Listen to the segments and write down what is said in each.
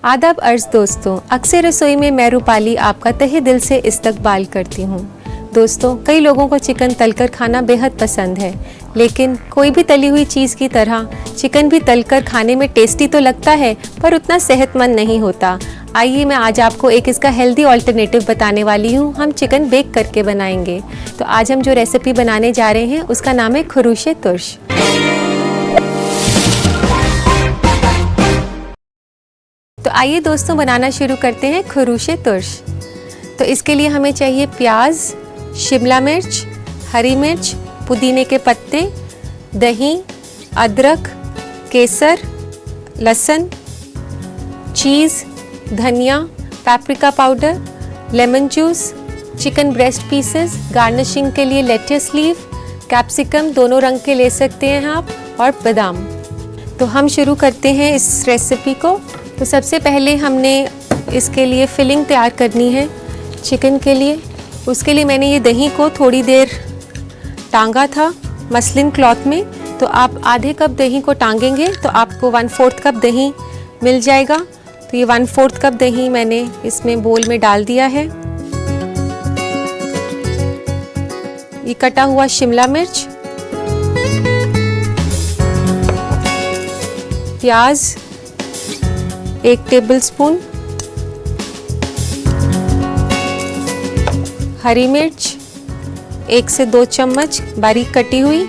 आदाब अर्ज़ दोस्तों, अक्सर रसोई में मैं रूपाली आपका तहे दिल से इस्तकबाल करती हूँ। दोस्तों, कई लोगों को चिकन तलकर खाना बेहद पसंद है, लेकिन कोई भी तली हुई चीज़ की तरह चिकन भी तलकर खाने में टेस्टी तो लगता है, पर उतना सेहतमंद नहीं होता। आइए मैं आज आपको एक इसका हेल्दी ऑल्टरनेटिव बताने वाली हूँ। हम चिकन बेक करके बनाएंगे। तो आज हम जो रेसिपी बनाने जा रहे हैं उसका नाम है खरूशे तुर्श। तो आइए दोस्तों बनाना शुरू करते हैं खरूशे तुर्श। तो इसके लिए हमें चाहिए प्याज, शिमला मिर्च, हरी मिर्च, पुदीने के पत्ते, दही, अदरक, केसर, लहसुन, चीज़, धनिया, paprika powder, lemon juice, chicken breast pieces, garnishing के लिए लेट्स लीफ, कैप्सिकम दोनों रंग के ले सकते हैं आप, और बादाम। तो हम शुरू करते हैं इस रेसिपी को। तो सबसे पहले हमने इसके लिए फिलिंग तैयार करनी है चिकन के लिए। उसके लिए मैंने ये दही को थोड़ी देर टांगा था मसलिन क्लॉथ में। तो आप आधे कप दही को टांगेंगे तो आपको 1/4 कप दही मिल जाएगा। तो ये 1/4 कप दही मैंने इसमें बोल में डाल दिया है। ये कटा हुआ शिमला मिर्च, प्याज 1 टेबलस्पून, हरी मिर्च 1 से 2 चम्मच बारीक कटी हुई,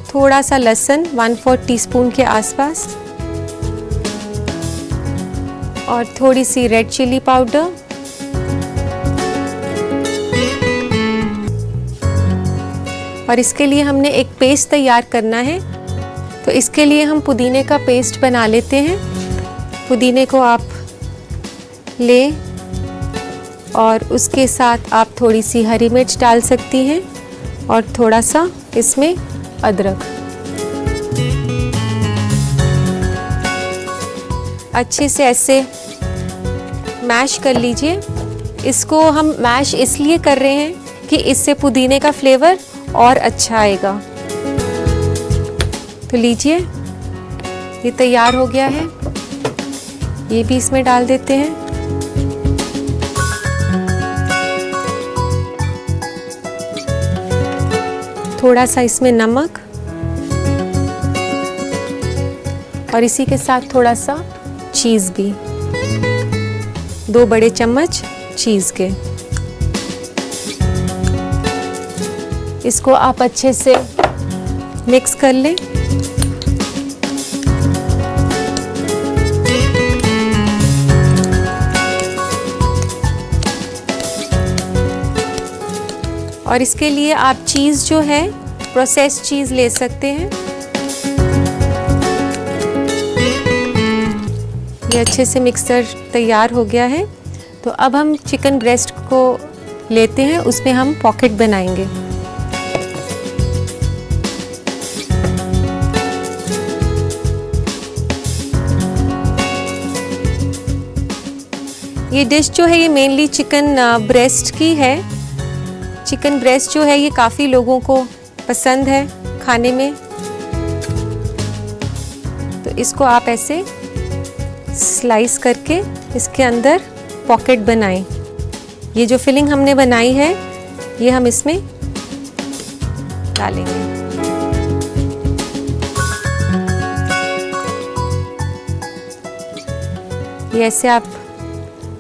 थोड़ा सा लहसुन 1/4 टीस्पून के आसपास, और थोड़ी सी रेड चिली पाउडर, और इसके लिए हमने एक पेस्ट तैयार करना है। तो इसके लिए हम पुदीने का पेस्ट बना लेते हैं। पुदीने को आप लें और उसके साथ आप थोड़ी सी हरी मिर्च डाल सकती हैं और थोड़ा सा इसमें अदरक। अच्छे से ऐसे मैश कर लीजिए। इसको हम मैश इसलिए कर रहे हैं कि इससे पुदीने का फ्लेवर और अच्छा आएगा। तो लीजिए, ये तैयार हो गया है। ये भी इसमें डाल देते हैं। थोड़ा सा इसमें नमक, और इसी के साथ थोड़ा सा चीज़ भी, 2 बड़े चम्मच चीज़ के। इसको आप अच्छे से मिक्स कर लें। और इसके लिए आप चीज़ जो है प्रोसेस्ड चीज़ ले सकते हैं। ये अच्छे से मिक्सर तैयार हो गया है। तो अब हम चिकन ब्रेस्ट को लेते हैं, उसमें हम पॉकेट बनाएंगे। ये डिश जो है ये मेनली चिकन ब्रेस्ट की है। चिकन ब्रेस्ट जो है ये काफ़ी लोगों को पसंद है खाने में। तो इसको आप ऐसे स्लाइस करके इसके अंदर पॉकेट बनाएं। ये जो फिलिंग हमने बनाई है ये हम इसमें डालेंगे। ये ऐसे आप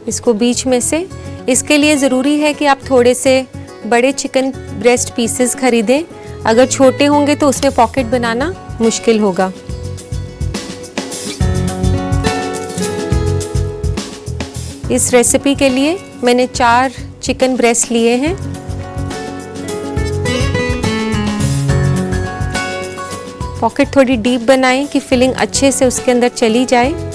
इसको बीच में से, इसके लिए ज़रूरी है कि आप थोड़े से बड़े चिकन ब्रेस्ट पीसेस खरीदें। अगर छोटे होंगे तो उसमें पॉकेट बनाना मुश्किल होगा। इस रेसिपी के लिए मैंने 4 चिकन ब्रेस्ट लिए हैं। पॉकेट थोड़ी डीप बनाएं कि फिलिंग अच्छे से उसके अंदर चली जाए।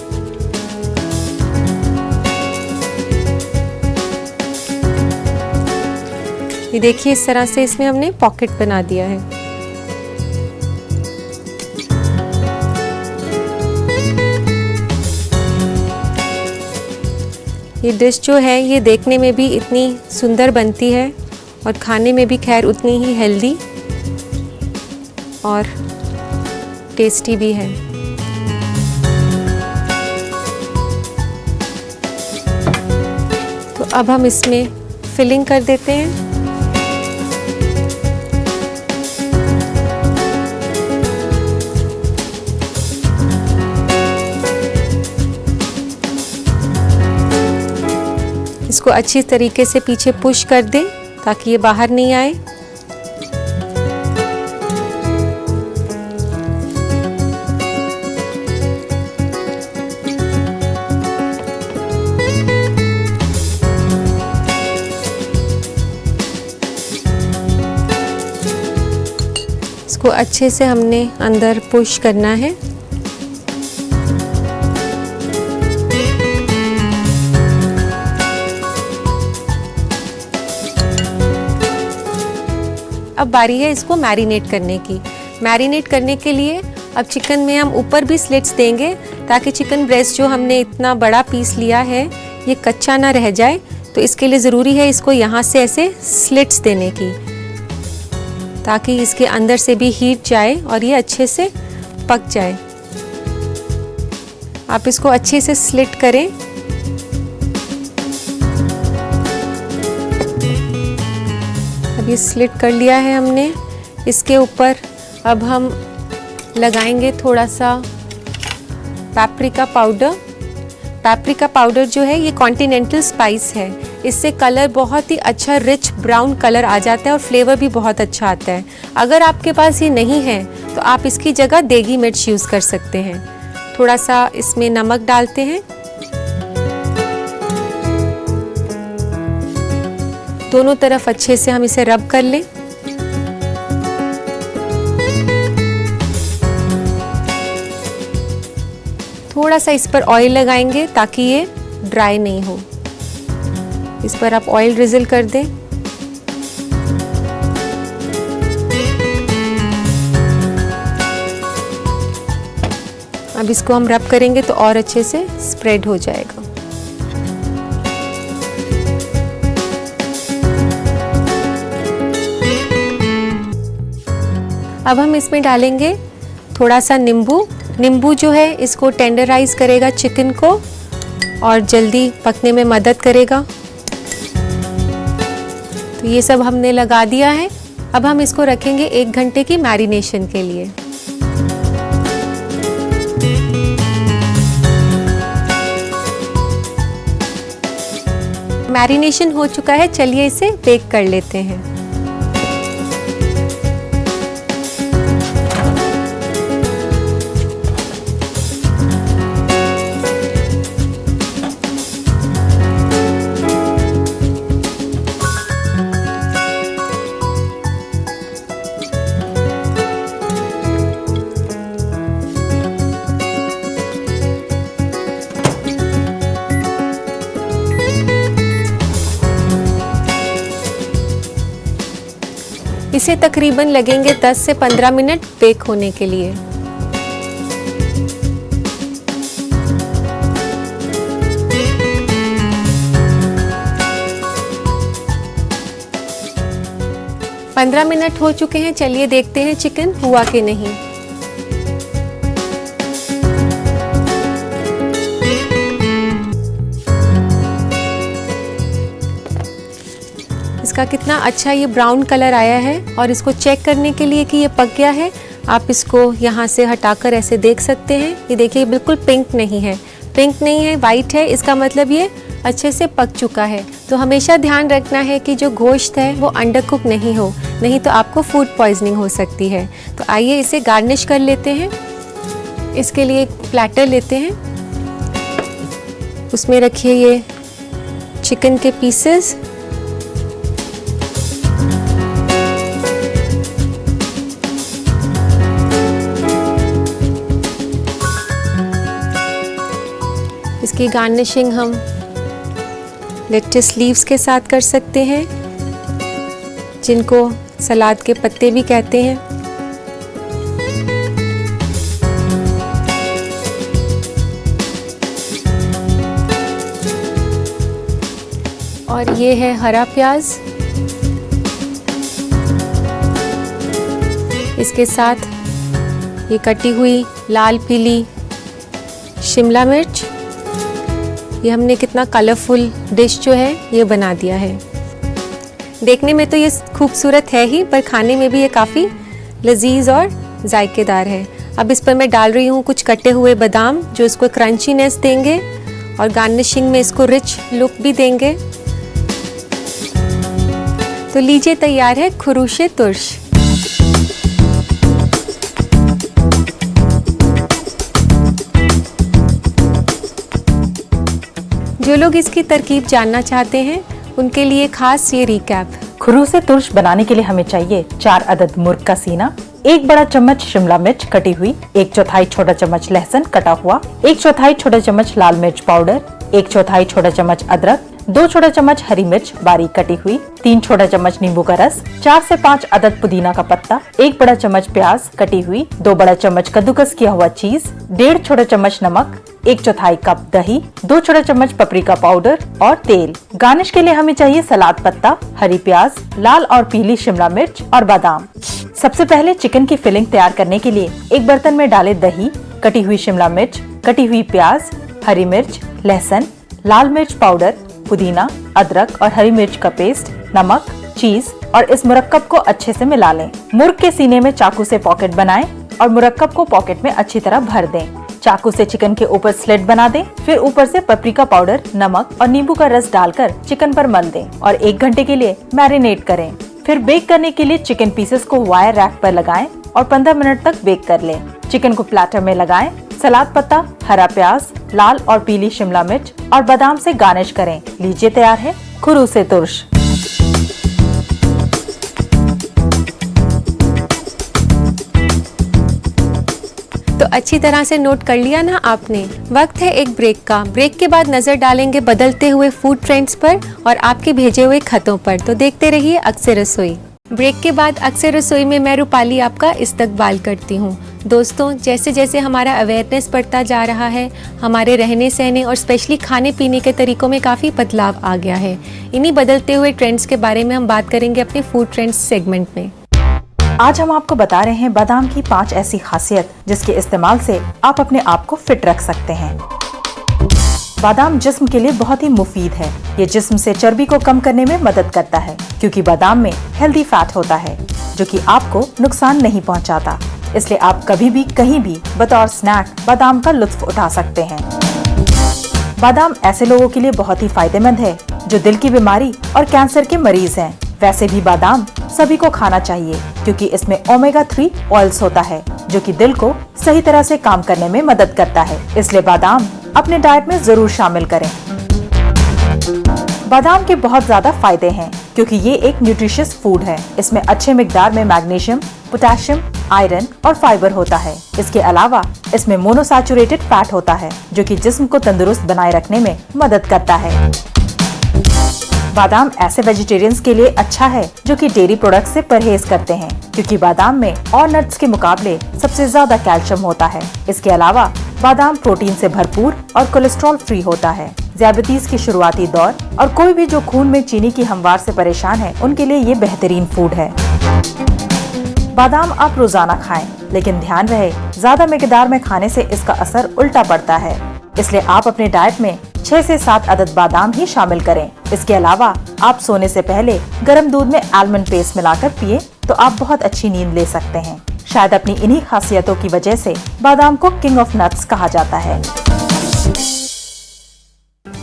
ये देखिए, इस तरह से इसमें हमने पॉकेट बना दिया है। ये डिश जो है ये देखने में भी इतनी सुंदर बनती है और खाने में भी खैर उतनी ही हेल्दी और टेस्टी भी है। अब हम इसमें फिलिंग कर देते हैं। इसको अच्छी तरीके से पीछे पुश कर दें ताकि ये बाहर नहीं आए। इसको अच्छे से हमने अंदर पुश करना है। अब बारी है इसको मैरिनेट करने की। मैरिनेट करने के लिए अब चिकन में हम ऊपर भी स्लिट्स देंगे ताकि चिकन ब्रेस्ट जो हमने इतना बड़ा पीस लिया है ये कच्चा ना रह जाए। तो इसके लिए ज़रूरी है इसको यहाँ से ऐसे स्लिट्स देने की ताकि इसके अंदर से भी हीट जाए और ये अच्छे से पक जाए। आप इसको अच्छे से स्लिट करें। अब ये स्लिट कर लिया है हमने। इसके ऊपर अब हम लगाएंगे थोड़ा सा पैप्रिका पाउडर। पैप्रिका पाउडर जो है ये कॉन्टिनेंटल स्पाइस है। इससे कलर बहुत ही अच्छा रिच ब्राउन कलर आ जाता है और फ्लेवर भी बहुत अच्छा आता है। अगर आपके पास ये नहीं है तो आप इसकी जगह देगी मिर्च यूज़ कर सकते हैं। थोड़ा सा इसमें नमक डालते हैं। दोनों तरफ अच्छे से हम इसे रब कर लें। थोड़ा सा इस पर ऑयल लगाएंगे ताकि ये ड्राई नहीं हो। इस पर आप ऑयल ड्रिजल कर दें। अब इसको हम रब करेंगे तो और अच्छे से स्प्रेड हो जाएगा। अब हम इसमें डालेंगे थोड़ा सा नींबू। नींबू जो है इसको टेंडराइज करेगा चिकन को और जल्दी पकने में मदद करेगा। तो ये सब हमने लगा दिया है। अब हम इसको रखेंगे 1 घंटे की मैरिनेशन के लिए। मैरिनेशन हो चुका है, चलिए इसे बेक कर लेते हैं। इसे तकरीबन लगेंगे 10 से 15 मिनट बेक होने के लिए। पंद्रह मिनट हो चुके हैं, चलिए देखते हैं चिकन हुआ कि नहीं। इसका कितना अच्छा ये ब्राउन कलर आया है। और इसको चेक करने के लिए कि ये पक गया है, आप इसको यहाँ से हटाकर ऐसे देख सकते हैं। ये देखिए बिल्कुल पिंक नहीं है, पिंक नहीं है, वाइट है। इसका मतलब ये अच्छे से पक चुका है। तो हमेशा ध्यान रखना है कि जो गोश्त है वो अंडर कुक नहीं हो, नहीं तो आपको फूड पॉइजनिंग हो सकती है। तो आइए इसे गार्निश कर लेते हैं। इसके लिए एक प्लेटर लेते हैं, उसमें रखिए ये चिकन के पीसेस। इसकी गार्निशिंग हम लेट्स लीव्स के साथ कर सकते हैं, जिनको सलाद के पत्ते भी कहते हैं। और ये है हरा प्याज, इसके साथ ये कटी हुई लाल पीली शिमला मिर्च, ये हमने कितना कलरफुल डिश जो है ये बना दिया है। देखने में तो ये खूबसूरत है ही, पर खाने में भी ये काफ़ी लजीज और जायकेदार है। अब इस पर मैं डाल रही हूँ कुछ कटे हुए बादाम जो इसको क्रंचीनेस देंगे और गार्निशिंग में इसको रिच लुक भी देंगे। तो लीजिए, तैयार है खुरूशे तुर्श। जो लोग इसकी तरकीब जानना चाहते हैं उनके लिए खास ये रिकैप। खुरूशे तुर्श बनाने के लिए हमें चाहिए 4 अदद मुर्ग का सीना, 1 बड़ा चम्मच शिमला मिर्च कटी हुई, 1/4 छोटा चम्मच लहसुन कटा हुआ, 1/4 छोटा चम्मच लाल मिर्च पाउडर, 1/4 छोटा चम्मच अदरक, 2 छोटा चम्मच हरी मिर्च बारीक कटी हुई, 3 छोटा चम्मच नींबू का रस, 4 से 5 अदद पुदीना का पत्ता, 1 बड़ा चम्मच प्याज कटी हुई, 2 बड़ा चम्मच कद्दूकस किया हुआ चीज, 1.5 छोटा चम्मच नमक, 1/4 कप दही, 2 छोटा चम्मच पपरिका पाउडर और तेल। गार्निश के लिए हमें चाहिए सलाद पत्ता, हरी प्याज, लाल और पीली शिमला मिर्च और बादाम। सबसे पहले चिकन की फिलिंग तैयार करने के लिए एक बर्तन में डालें दही, कटी हुई शिमला मिर्च, कटी हुई प्याज, हरी मिर्च, लहसुन, लाल मिर्च पाउडर, पुदीना, अदरक और हरी मिर्च का पेस्ट, नमक, चीज और इस मुरक्कब को अच्छे से मिला लें। मुर्ग के सीने में चाकू से पॉकेट बनाएं और मुरक्कब को पॉकेट में अच्छी तरह भर दें। चाकू से चिकन के ऊपर स्लिट बना दें, फिर ऊपर से पपरिका पाउडर, नमक और नींबू का रस डालकर चिकन पर मल दें और 1 घंटे के लिए मैरिनेट करें। फिर बेक करने के लिए चिकन पीसेस को वायर रैक पर लगाएं और 15 मिनट तक बेक कर लें। चिकन को प्लेटर में लगाएं, सलाद पत्ता, हरा प्याज, लाल और पीली शिमला मिर्च और बादाम से गार्निश करें। लीजिए, तैयार है खुरूशे तुर्श। तो अच्छी तरह से नोट कर लिया ना आपने। वक्त है एक ब्रेक का। ब्रेक के बाद नजर डालेंगे बदलते हुए फूड ट्रेंड्स पर और आपके भेजे हुए खतों पर। तो देखते रहिए अक्सर रसोई। ब्रेक के बाद अक्सर रसोई में मैं रूपाली आपका इस्तकबाल करती हूँ। दोस्तों, जैसे जैसे हमारा अवेयरनेस बढ़ता जा रहा है, हमारे रहने सहने और स्पेशली खाने पीने के तरीकों में काफ़ी बदलाव आ गया है। इन्हीं बदलते हुए ट्रेंड्स के बारे में हम बात करेंगे अपने फूड ट्रेंड्स सेगमेंट में। आज हम आपको बता रहे हैं बादाम की 5 ऐसी खासियत जिसके इस्तेमाल से आप अपने आप को फिट रख सकते हैं। बादाम जिस्म के लिए बहुत ही मुफीद है। ये जिस्म से चर्बी को कम करने में मदद करता है क्योंकि बादाम में हेल्दी फैट होता है जो कि आपको नुकसान नहीं पहुंचाता। इसलिए आप कभी भी कहीं भी बतौर स्नैक बादाम का लुत्फ उठा सकते हैं। बादाम ऐसे लोगों के लिए बहुत ही फायदेमंद है जो दिल की बीमारी और कैंसर के मरीज हैं। वैसे भी बादाम सभी को खाना चाहिए क्योंकि इसमें ओमेगा 3 ऑयल्स होता है जो कि दिल को सही तरह से काम करने में मदद करता है। इसलिए बादाम अपने डाइट में जरूर शामिल करें। बादाम के बहुत ज्यादा फायदे हैं क्योंकि ये एक न्यूट्रिशियस फूड है। इसमें अच्छे मिकदार में मैग्नीशियम, पोटेशियम, आयरन और फाइबर होता है। इसके अलावा इसमें मोनोसैचुरेटेड फैट होता है जो कि जिस्म को तंदुरुस्त बनाए रखने में मदद करता है। बादाम ऐसे वेजिटेरियंस के लिए अच्छा है जो कि डेयरी प्रोडक्ट से परहेज करते हैं क्योंकि बादाम में और नट्स के मुकाबले सबसे ज्यादा कैल्शियम होता है। इसके अलावा बादाम प्रोटीन से भरपूर और कोलेस्ट्रॉल फ्री होता है। डायबिटीज की शुरुआती दौर और कोई भी जो खून में चीनी की हमवार से परेशान है उनके लिए ये बेहतरीन फूड है। बादाम आप रोजाना खाएं, लेकिन ध्यान रहे ज्यादा मिकदार में खाने से इसका असर उल्टा पड़ता है। इसलिए आप अपने डाइट में 6 से 7 अदद बादाम ही शामिल करें। इसके अलावा आप सोने से पहले गर्म दूध में आलमंड पेस्ट मिलाकर पिए तो आप बहुत अच्छी नींद ले सकते हैं। शायद अपनी इन्हीं खासियतों की वजह से बादाम को किंग ऑफ नट्स कहा जाता है।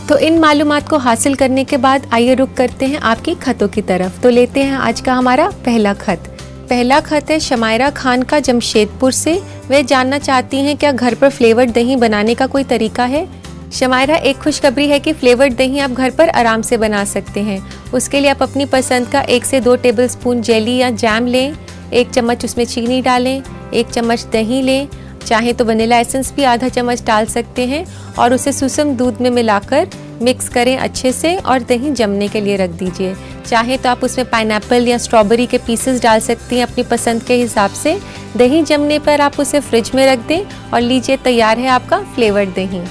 तो इन मालूमात को हासिल करने के बाद आइए रुक करते हैं आपकी खतों की तरफ। तो लेते हैं आज का हमारा पहला खत। पहला खत है शमायरा खान का जमशेदपुर से। वे जानना चाहती हैं क्या घर पर फ्लेवर्ड दही बनाने का कोई तरीका है। शमायरा, एक खुशखबरी है कि फ्लेवर्ड दही आप घर पर आराम से बना सकते हैं। उसके लिए आप अपनी पसंद का 1 से 2 टेबलस्पून जेली या जैम लें, 1 चम्मच उसमें चीनी डालें, 1 चम्मच दही लें, चाहे तो वनीला एसेंस भी आधा चम्मच डाल सकते हैं और उसे सुसम दूध में मिलाकर मिक्स करें अच्छे से और दही जमने के लिए रख दीजिए। चाहे तो आप उसमें पाइनएप्पल या स्ट्रॉबेरी के पीसेस डाल सकती हैं अपनी पसंद के हिसाब से। दही जमने पर आप उसे फ्रिज में रख दें और लीजिए, तैयार है आपका फ्लेवर्ड दही।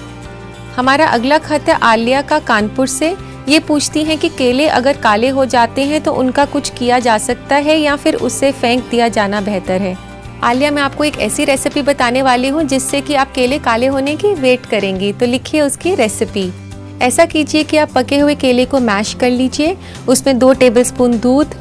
हमारा अगला खत है आलिया का कानपुर से। ये पूछती हैं कि केले अगर काले हो जाते हैं तो उनका कुछ किया जा सकता है या फिर उससे फेंक दिया जाना बेहतर है। आलिया, मैं आपको एक ऐसी रेसिपी बताने वाली हूँ जिससे कि आप केले काले होने की वेट करेंगी। तो लिखिए उसकी रेसिपी। ऐसा कीजिए कि आप पके हुए केले को मैश कर लीजिए। उसमें 2 टेबलस्पून दूध,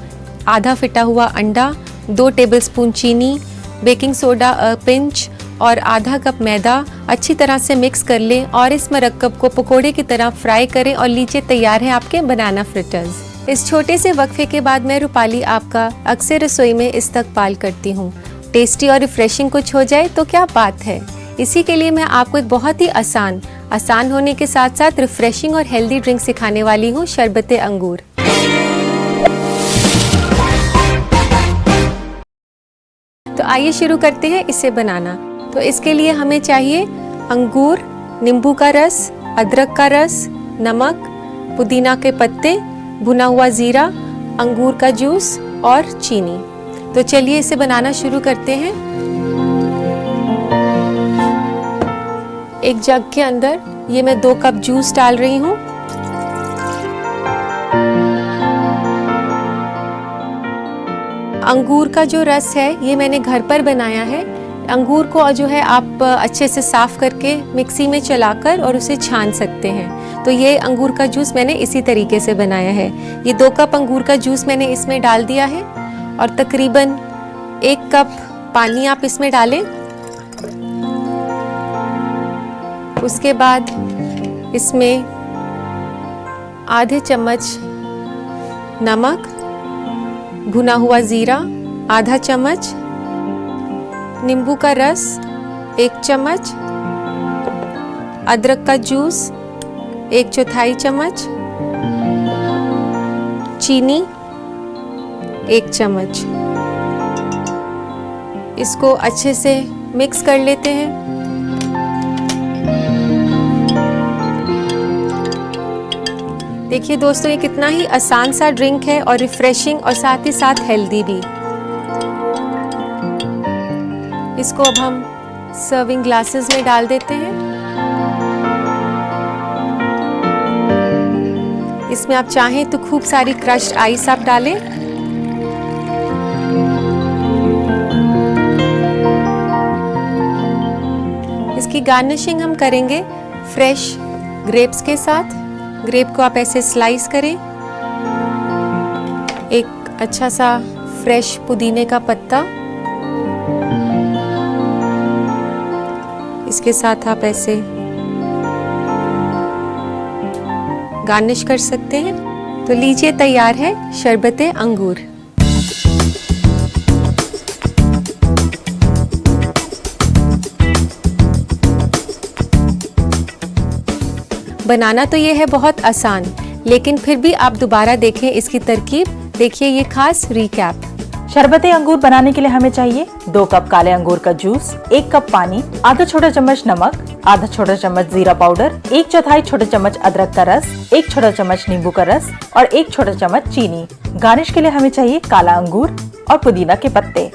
आधा फिटा हुआ अंडा, 2 टेबलस्पून चीनी, बेकिंग सोडा पिंच और आधा कप मैदा अच्छी तरह से मिक्स कर लें और इस मरकब को पकोड़े की तरह फ्राई करें और लीजिए तैयार है आपके बनाना फ्रिटर्स। इस छोटे से वक्फे के बाद मैं रूपाली आपका अक्सर रसोई में इस्तकबाल करती हूँ। टेस्टी और रिफ्रेशिंग कुछ हो जाए तो क्या बात है। इसी के लिए मैं आपको एक बहुत ही आसान होने के साथ साथ रिफ्रेशिंग और हेल्दी ड्रिंक सिखाने वाली हूँ, शरबत अंगूर। तो आइए शुरू करते हैं इसे बनाना। तो इसके लिए हमें चाहिए अंगूर, नींबू का रस, अदरक का रस, नमक, पुदीना के पत्ते, भुना हुआ जीरा, अंगूर का जूस और चीनी। तो चलिए इसे बनाना शुरू करते हैं। एक जग के अंदर ये मैं 2 कप जूस डाल रही हूँ। अंगूर का जो रस है ये मैंने घर पर बनाया है। अंगूर को जो है आप अच्छे से साफ करके मिक्सी में चलाकर और उसे छान सकते हैं। तो ये अंगूर का जूस मैंने इसी तरीके से बनाया है। ये 2 कप अंगूर का जूस मैंने इसमें डाल दिया है और तकरीबन 1 कप पानी आप इसमें डालें। उसके बाद इसमें आधे चम्मच नमक, भुना हुआ जीरा आधा चम्मच, नींबू का रस 1 चम्मच, अदरक का जूस 1/4 चम्मच, चीनी 1 चम्मच। इसको अच्छे से मिक्स कर लेते हैं। देखिए दोस्तों, ये कितना ही आसान सा ड्रिंक है और रिफ्रेशिंग और साथ ही साथ हेल्दी भी। इसको अब हम सर्विंग ग्लासेस में डाल देते हैं। इसमें आप चाहें तो खूब सारी क्रश्ड आइस आप डालें। इसकी गार्निशिंग हम करेंगे फ्रेश ग्रेप्स के साथ। ग्रेप को आप ऐसे स्लाइस करें। एक अच्छा सा फ्रेश पुदीने का पत्ता, इसके साथ आप ऐसे गार्निश कर सकते हैं। तो लीजिए तैयार है शरबत अंगूर। बनाना तो ये है बहुत आसान, लेकिन फिर भी आप दोबारा देखें इसकी तरकीब। देखिए ये खास रिकैप। शरबत अंगूर बनाने के लिए हमें चाहिए 2 कप काले अंगूर का जूस, 1 कप पानी, आधा छोटा चम्मच नमक, आधा छोटा चम्मच जीरा पाउडर, 1/4 छोटा चम्मच अदरक का रस, 1 छोटा चम्मच नींबू का रस और 1 छोटा चम्मच चीनी। गार्निश के लिए हमें चाहिए काला अंगूर और पुदीना के पत्ते।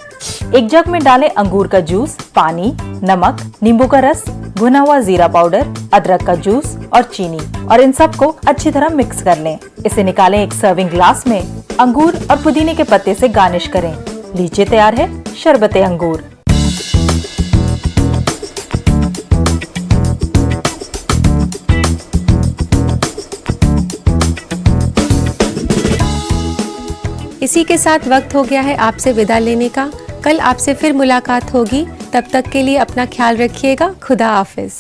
एक जग में डालें अंगूर का जूस, पानी, नमक, नींबू का रस, भुना हुआ जीरा पाउडर, अदरक का जूस और चीनी और इन सबको अच्छी तरह मिक्स कर लें। इसे निकालें एक सर्विंग ग्लास में। अंगूर और पुदीने के पत्ते से गार्निश करें। लीजिए तैयार है शरबत अंगूर। इसी के साथ वक्त हो गया है आपसे विदा लेने का। कल आपसे फिर मुलाकात होगी। तब तक के लिए अपना ख्याल रखिएगा। खुदा हाफिज।